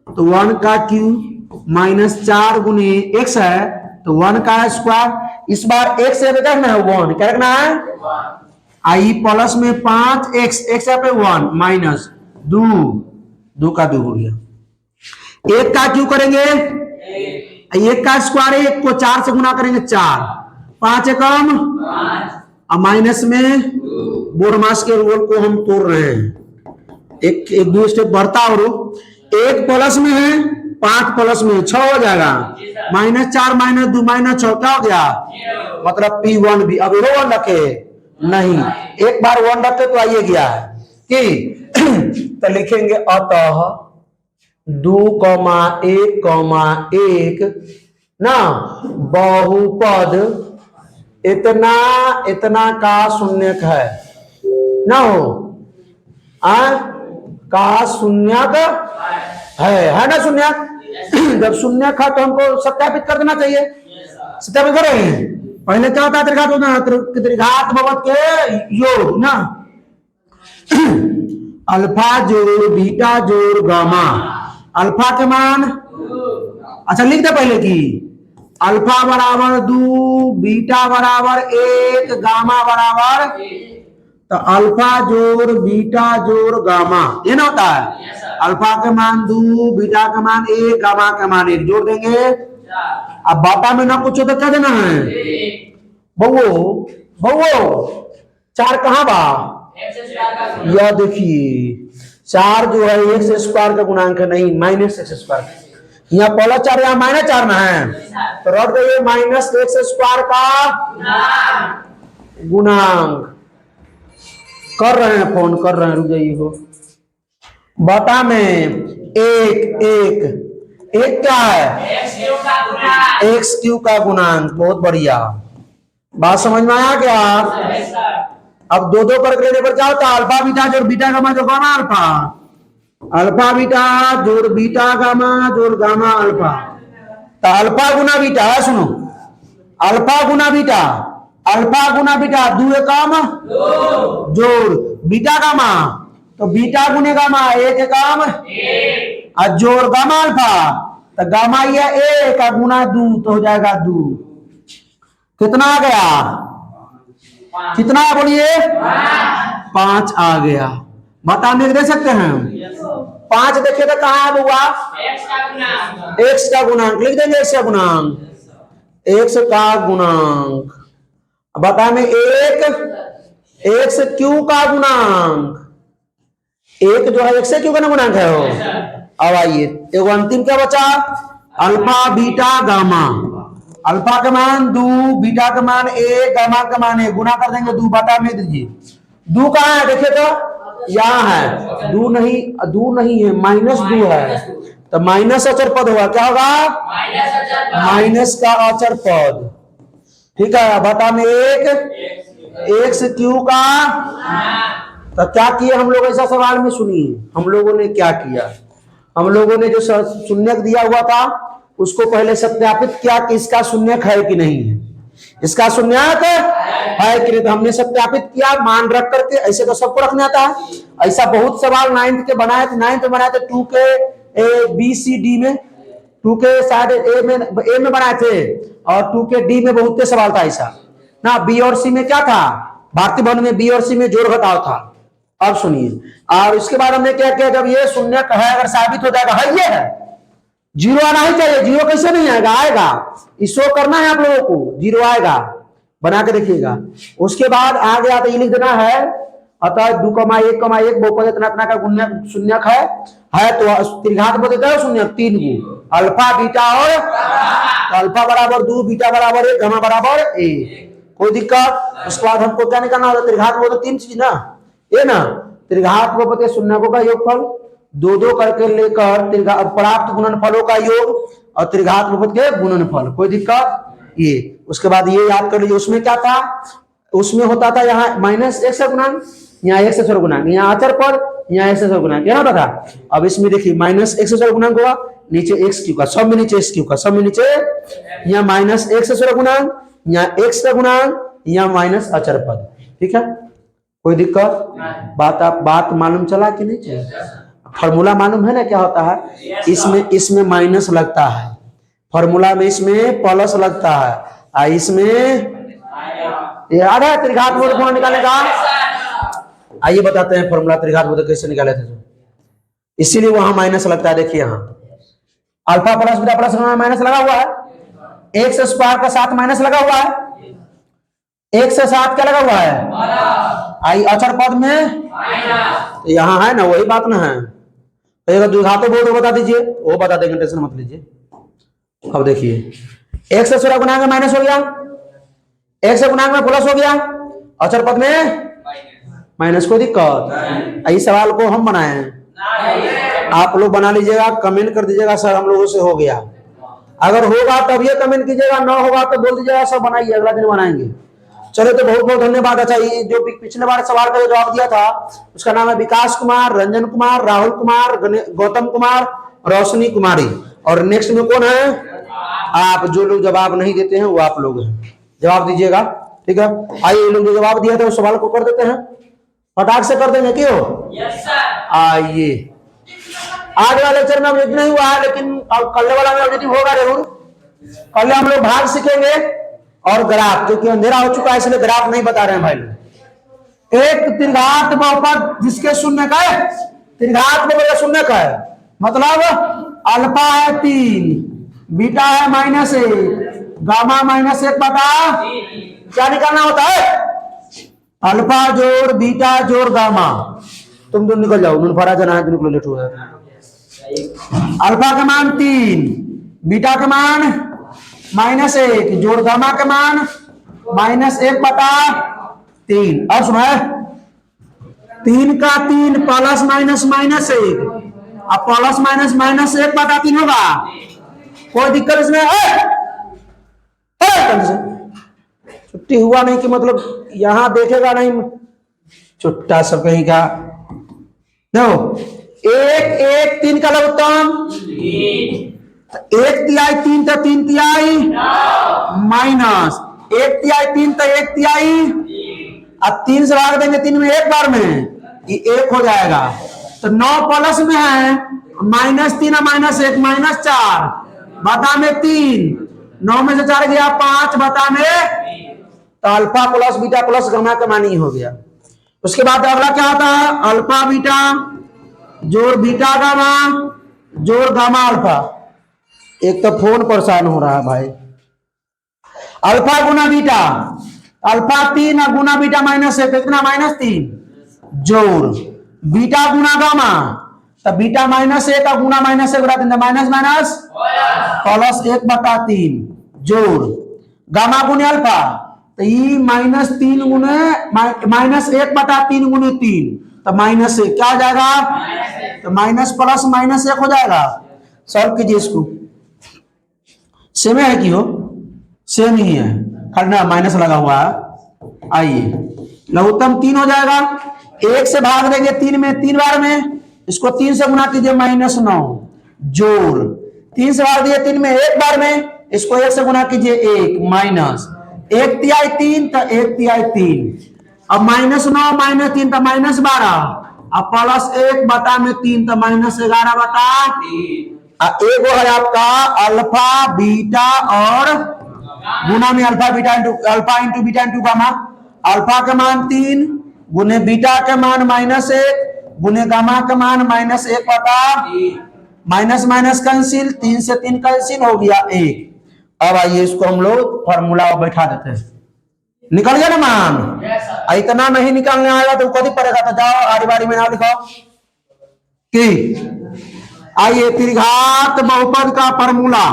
तो 1 का क्यूब माइनस 4 गुने x है तो 1 का स्क्वायर। इस बार x पे रखना है 1, क्या रखना है, आई प्लस में 5x, x पे 1 माइनस 2 का 2 हो गया। 1 का क्यू करेंगे, 1 का स्क्वायर 1 को 4 से गुना करेंगे 4, 5 एकम और माइनस में बोरमास के रूल को हम तोड़ रहे हैं, एक 2 स्टेप बढ़ता और 1 प्लस में है 5 प्लस में 6 हो जाएगा, माइनस 4 माइनस 2 माइनस 6 क्या हो गया, मतलब P1 भी। अब 1 रखे नहीं, एक बार 1 रखते तो आइए गया है कि तो लिखेंगे अतः 2,1,1 ना बहुपद इतना इतना का शून्यक है ना हो, का शून्यक है ना शून्यक। जब शून्यक है तो हमको सत्यापित कर देना चाहिए। सत्यापित करें, पहले क्या होता है, त्रिघात भवत के योग ना, अल्फा जोड़ बीटा जोड़ गामा। अल्फा के मान, अच्छा लिख दे पहले की, अल्फा बराबर 2, बीटा बराबर 1, गामा बराबर, तो अल्फा जोड़ बीटा जोड़ गामा ये ना होता है। अल्फा के मान 2, बीटा का मान 1, गामा का मान 1 जोड़ देंगे। अब बाटा में ना कुछ हो तो क्या देना है, बहुओ 4 कहाँ बा, यह देखिए 4 जो है x स्क्वायर का गुणांक नहीं, माइनस x स्क्वायर। यहाँ प्लस 4 यहाँ माइनस 4 ना है तो रट गए माइनस x स्क्वायर का गुणांक। कर रहे हैं फोन कर रहे हैं, रुक जाइए हो। बटा में 1 क्या है, एक्स क्यू का गुणांक। बहुत बढ़िया, बात समझ में आया क्या। अब 2 करके लेने पर क्या होता है, अल्फा बीटा जोड़ बीटा गामा जो गामा अल्फा, अल्फा बीटा जोड़ बीटा गामा जोड़ गामा अल्फा। तो अल्फा गुना बीटा है, सुनो, अल्फा गुना बीटा, अल्फा गुना बीटा 2 एकम जोड़ बीटा गामा, तो बीटा गुने गामा 1 एकम और जोड़ गामा अल्फा, तो गामा ये 1 का गुना 2 तो हो जाएगा 2। कितना आ गया, कितना बोलिए, 5 आ गया। बताने दे सकते हैं 5 देखिए तो कहाँ है बुआ, x का गुणांक लिख देंगे, x का गुणांक, x का गुणांक। अब बता में एक से क्यू का गुणांक, एक जो है एक से क्यू का गुणांक है वो। अब आइए एगो अंतिम क्या बचा, अल्फा बीटा गामा। अल्फा का मान 2, बीटा का मान 1, गामा का मान 1, गुना कर देंगे 2 बटा में दीजिए। 2 कहाँ है देखिए तो यहाँ है, 2 नहीं है, -2 है, तो माइनस अचर पद होगा, क्या होगा माइनस का अचर पद। ठीक है, बता में एक से क्यू का, तो क्या किया हम लोग ऐसा सवाल में, सुनिए हम लोगों ने क्या किया। हम लोगों ने जो शून्यक दिया हुआ था उसको पहले सत्यापित किया कि इसका शून्यक है कि नहीं है, इसका शून्यक है कि नहीं, तो हमने सत्यापित किया मान रख करके। ऐसे तो सबको रखना था, ऐसा बहुत सवाल 9th के बनाए थे, 9th में बनाए थे 2 के BCD में, 2 के शायद ए में बनाए थे, और 2 के D में बहुत सवाल था ऐसा ना। B और C में क्या था, भारतीय भवन में B और C में जोड़ घटाव था। अब सुनिए, और इसके बाद हमने क्या किया, जब ये शून्यक है अगर साबित हो जाएगा है ये है, जीरो आना ही चाहिए, जीरो कैसे नहीं आएगा, आएगा, इसको करना है आप लोगों को, जीरो आएगा, बना के देखिएगा। उसके बाद आ गया तो ये लिख देना है, अतः 2,1,1 बहुपद इतना इतना का शून्यक है तो त्रिघात पद देता है शून्यक 3 गु अल्फा बीटा, और तो अल्फा बराबर 2, बीटा बराबर 1, गामा बराबर 1, कोई दिक्कत। उसके बाद हमको क्या निकालना होता है, त्रिघात पद 3 चीज ना, ये ना, त्रिघात पद के शून्यकों का योगफल 2-2 करके लेकर प्राप्त गुणनफलों का योग और त्रिघात बहुपद के गुणनफल, कोई दिक्कत ये। उसके बाद ये याद कर लीजिए, उसमें क्या था, उसमें होता था यहाँ -1 से गुणांक, यहाँ 1 से गुणांक, यहाँ अचर पर, यहाँ 1 से गुणांक, क्या था। अब इसमें देखिए -1 से गुणांक हुआ, नीचे x क्यू का, सब में नीचे x क्यू का, सब में नीचे, यहाँ -1 से गुणांक, यहाँ x का गुणांक, यहाँ माइनस अचर पद। ठीक है, कोई दिक्कत, बात मालूम चला कि नहीं चला। फॉर्मूला मालूम है ना क्या होता है, इसमें माइनस लगता है, फॉर्मूला में इसमें प्लस लगता है, इसमें याद है त्रिघात बोध कौन निकालेगा। आइए बताते हैं फॉर्मूला त्रिघात बोध कैसे निकाले थे, इसीलिए वहां माइनस लगता है। देखिए यहाँ alpha plus beta plus minus लगा हुआ है, एक्स स्क्वायर का साथ माइनस लगा हुआ है, एक से साथ क्या लगा हुआ है, आई अचर पद में तो यहाँ है ना, वही बात ना है। द्विघात बोध बता दीजिए, वो बता देंगे, टेंशन मत लीजिए। अब देखिए एक से गुणांक में माइनस हो गया, एक से गुणांक में प्लस हो गया, अचर पद में माइनस, को दिक्कत। इस सवाल को हम बनाए हैं, आप लोग बना लीजिएगा, कमेंट कर दीजिएगा सर हम लोगों से हो गया। अगर होगा तब ये कमेंट कीजिएगा, ना होगा तो बोल दीजिएगा सर बनाइए, अगला दिन बनाएंगे। चलो तो बहुत बहुत धन्यवाद। अच्छा, ये जो पिछले बार सवाल का जवाब दिया था उसका नाम है विकास कुमार, रंजन कुमार, राहुल कुमार, गौतम कुमार, रोशनी कुमारी। और नेक्स्ट में कौन है, आप जो लोग जवाब नहीं देते हैं वो आप लोग हैं, जवाब दीजिएगा। ठीक है, आइए लोग जो जवाब दिया था उस सवाल को कर देते हैं, फटाक से कर देंगे, क्यों। आइए आज वाले लेक्चर में ऑब्जेक्टिव नहीं हुआ है, लेकिन कल वाला में ऑब्जेक्टिव होगा जरूर। कल हम लोग भाग सीखेंगे और ग्राफ, क्योंकि अंधेरा हो चुका है इसलिए ग्राफ नहीं बता रहे हैं भाई लोग। एक त्रिघात बहुपद जिसके शून्य का है, त्रिघात बहुपद का शून्य का है, मतलब अल्फा है 3, बीटा है -1, गामा -1 बटा, क्या निकालना होता है, अल्फा जोड़ बीटा जोड़ गामा। तुम दोनों निकल जाओ, फरा जाना है, निकलो, लेट हो जाएगा। अल्फा का मान 3, बीटा का मान -1 जोड़ गामा का मान -1 बटा 3। और सुना है 3 का 3 प्लस माइनस -1, अब प्लस माइनस -1 बटा 3 होगा, कोई दिक्कत इसमें छुट्टी हुआ नहीं कि मतलब यहां देखेगा नहीं, छुट्टा सब कहीं का। देखो 1 3 का लघुत्तम 1 तिहाई 3 तो 3 तिहाई माइनस 1 तिहाई 3 तो 1 तिहाई, अब 3 से भाग देंगे 3 में एक बार में ये 1 हो जाएगा, तो 9 प्लस में है -3 -1 -4 बता में 3, 9 में से 4 गया 5 बता में, तो alpha plus beta plus gamma का मान ही हो गया। उसके बाद अगला क्या आता है, अल्फा बीटा जोड़ बीटा गामा जोड़ गामा अल्फा। एक तो फोन परेशान हो रहा है भाई, अल्फा गुना बीटा, अल्फा 3 गुना बीटा माइनस 1 कितना -3 जोड़ बीटा गुना गामा, तो बीटा -1 का गुना -1 बटा 3 माइनस माइनस प्लस 1/3 जोड़ गामा गुने अल्फा, तो ये -3 गुने -1/3 गुने 3 तो -1 क्या हो जाएगा, तो माइनस प्लस -1 हो जाएगा। सॉल्व कीजिए इसको, सेम है कि हो, सेम ही है, खाली माइनस लगा हुआ है। आइए लघुत्तम 3 हो जाएगा, 1 से भाग देंगे 3 में 3 बार में, इसको 3 से गुना कीजिए -9 जोड़ 3 से भाग दिए 3 में 1 बार में, इसको 1 से गुना कीजिए 1 माइनस 1/3 3 तो 1/3 अब -9 -3 तो -12 अब प्लस 1/3 तो -11/3 एक है आपका अल्फा बीटा और गुना में alpha into beta into gamma, alpha का मान 3 गुने बीटा का मान -1 गुने गामा का मान -1/3 माइनस माइनस कैंसिल, 3 से 3 कैंसिल हो गया 1। अब आइए इसको हम लोग फॉर्मूला बैठा देते हैं, निकल गया ना मान। इतना नहीं निकालने आएगा तो कभी पड़ेगा, तो जाओ आरी बारी में नाम लिखो कि आइए त्रिघात बहुपद का फॉर्मूला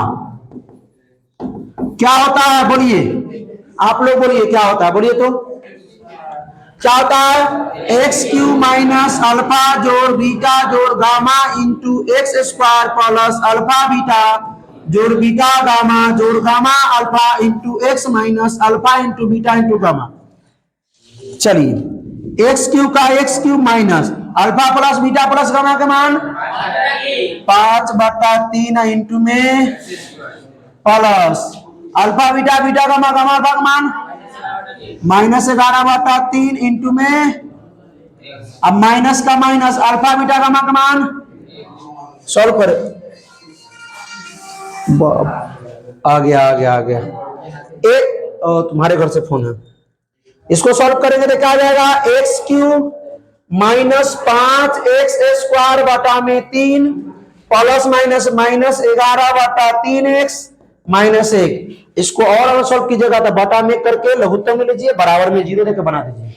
क्या होता है, बोलिए आप लोग बोलिए क्या होता है, बोलिए तो क्या होता है, x³ माइनस अल्फा जोड़ बीटा जोड़ gamma into x² plus alpha beta जोड़ बीटा गामा जोड़ gamma alpha into x minus alpha into beta into gamma. चलिए x³ का x³ minus alpha plus beta plus gamma का मान 5/3 इंटू में plus alpha beta beta gamma gamma का मान -11/3 इंटू में, अब माइनस का माइनस अल्फा बीटा गामा का मान सॉल्व कर, आ गया एक तुम्हारे घर से फोन है, इसको सॉल्व करेंगे तो क्या आ जाएगा, x³ माइनस 5x² बटा में 3 प्लस माइनस -11/3x माइनस 1। इसको और अगर सॉल्व कीजिएगा तो बटा में करके लघुत्तम में लीजिए, बराबर में 0 देकर बना दीजिए,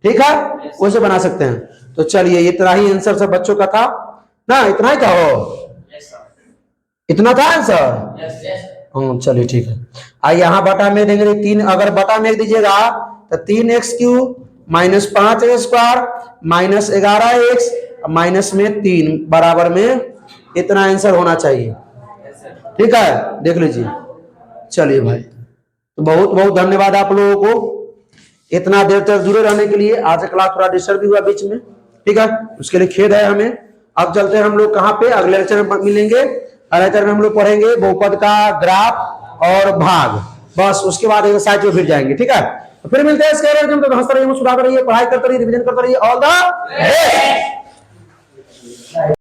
ठीक है, वैसे बना सकते हैं। तो चलिए इतना ही आंसर सब बच्चों का था ना, इतना ही था हो, इतना था आंसर, चलिए ठीक है। आइए यहाँ बटा में देंगे 3, अगर बटा में दीजिएगा तो 3x³ minus 5x² minus 11x minus में 3 बराबर में इतना आंसर होना चाहिए, ठीक है, देख लीजिए। चलिए भाई, तो बहुत बहुत धन्यवाद आप लोगों को इतना देर तक जुड़े रहने के लिए। आज क्लास थोड़ा डिस्टर्ब भी हुआ बीच में, ठीक है, उसके लिए खेद है हमें। अब चलते हैं हम लोग कहाँ पे, अगले लेक्चर में मिलेंगे। अगले लेक्चर में हम लोग पढ़ेंगे बहुपद का ग्राफ और भाग, बस उसके बाद एक्सरसाइज में फिर जाएंगे, ठीक है। तो फिर मिलते हैं, इसके तो हंसते रहिए, मुस्कुराते रहिए, पढ़ाई करते रहिए, रिवीजन करते रहिए। All the best.